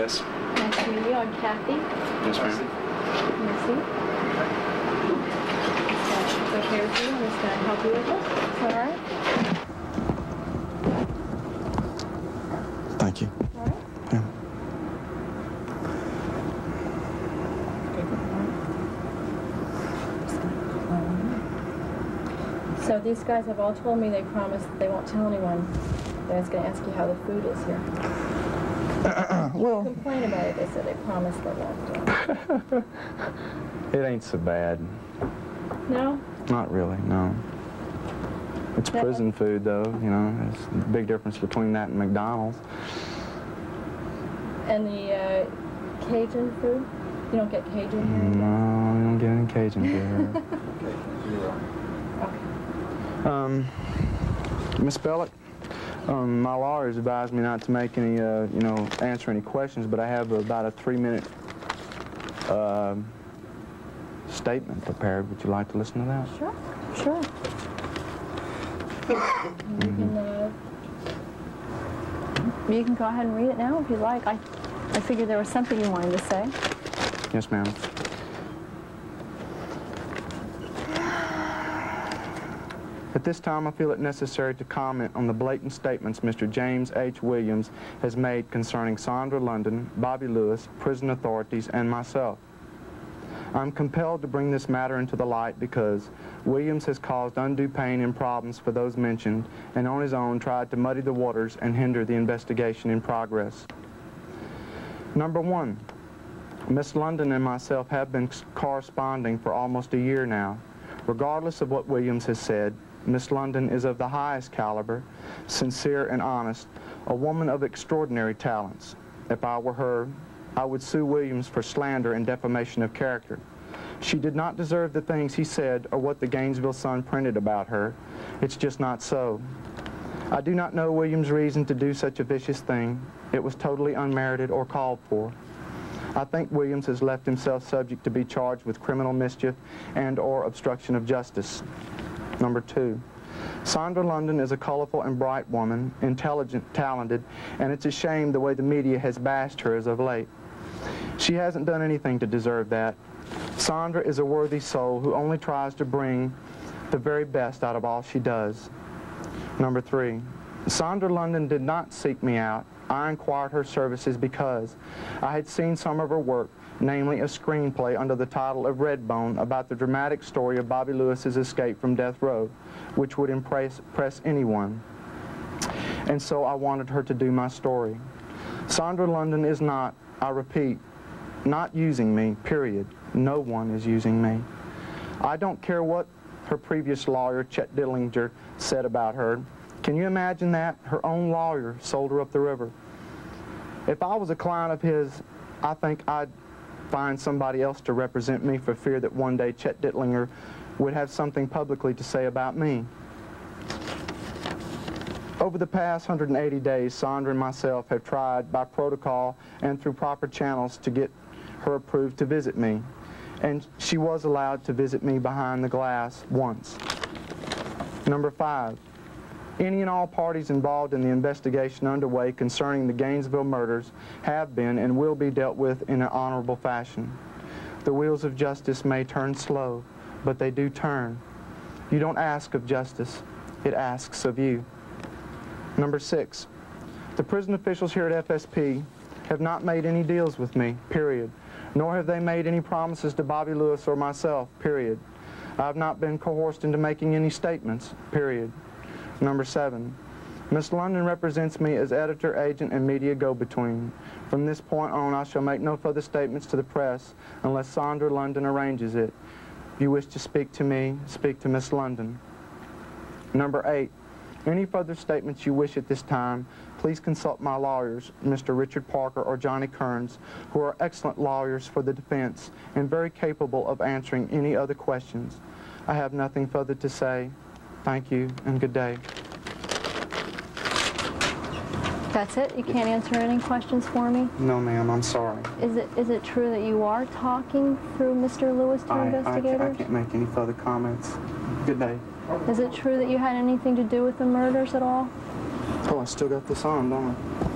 Yes. Nice to meet you. I'm Kathy. Yes, ma'am. Missy. It's okay with you? I'm just going to help you with it. Is that all right? Thank you. All right. Yeah. So these guys have all told me they promised that they won't tell anyone. They're just going to ask you how the food is here. Well, Complain about it. They said they promised they won't. it ain't so bad. No? Not really, no. It's prison food, though, you know. There's a big difference between that and McDonald's. And the Cajun food? You don't get Cajun here? No, you don't get any Cajun here. Okay. Miss Bellick, my lawyers advised me not to make any, you know, answer any questions, but I have about a 3-minute statement prepared. Would you like to listen to that? Sure, sure. You can go ahead and read it now if you like. I figured there was something you wanted to say. Yes, ma'am. At this time, I feel it necessary to comment on the blatant statements Mr. James H. Williams has made concerning Sondra London, Bobby Lewis, prison authorities, and myself. I'm compelled to bring this matter into the light because Williams has caused undue pain and problems for those mentioned, and on his own tried to muddy the waters and hinder the investigation in progress. Number one, Miss London and myself have been corresponding for almost a year now. Regardless of what Williams has said, Miss London is of the highest caliber, sincere and honest, a woman of extraordinary talents. If I were her, I would sue Williams for slander and defamation of character. She did not deserve the things he said or what the Gainesville Sun printed about her. It's just not so. I do not know Williams' reason to do such a vicious thing. It was totally unmerited or called for. I think Williams has left himself subject to be charged with criminal mischief and/or obstruction of justice. Number two, Sondra London is a colorful and bright woman, intelligent, talented, and it's a shame the way the media has bashed her as of late. She hasn't done anything to deserve that. Sondra is a worthy soul who only tries to bring the very best out of all she does. Number three, Sondra London did not seek me out. I inquired her services because I had seen some of her work, namely a screenplay under the title of Redbone about the dramatic story of Bobby Lewis's escape from death row, which would impress anyone. And so I wanted her to do my story. Sondra London is not, I repeat, not using me, period. No one is using me. I don't care what her previous lawyer, Chet Dillinger, said about her. Can you imagine that? Her own lawyer sold her up the river. If I was a client of his, I think I'd find somebody else to represent me for fear that one day Chet Dillinger would have something publicly to say about me. Over the past 180 days, Sondra and myself have tried by protocol and through proper channels to get her approved to visit me. And she was allowed to visit me behind the glass once. Number five, any and all parties involved in the investigation underway concerning the Gainesville murders have been and will be dealt with in an honorable fashion. The wheels of justice may turn slow, but they do turn. You don't ask of justice, it asks of you. Number six, the prison officials here at FSP have not made any deals with me, period. Nor have they made any promises to Bobby Lewis or myself, period. I have not been coerced into making any statements, period. Number seven, Miss London represents me as editor, agent, and media go-between. From this point on, I shall make no further statements to the press unless Sondra London arranges it. If you wish to speak to me, speak to Miss London. Number eight, any further statements you wish at this time, please consult my lawyers, Mr. Richard Parker or Johnny Kearns, who are excellent lawyers for the defense and very capable of answering any other questions. I have nothing further to say. Thank you and good day. That's it? You can't answer any questions for me? No, ma'am, I'm sorry. Is it true that you are talking through Mr. Lewis to investigators? I can't make any further comments. Good day. Is it true that you had anything to do with the murders at all? Oh, I still got this on, don't I?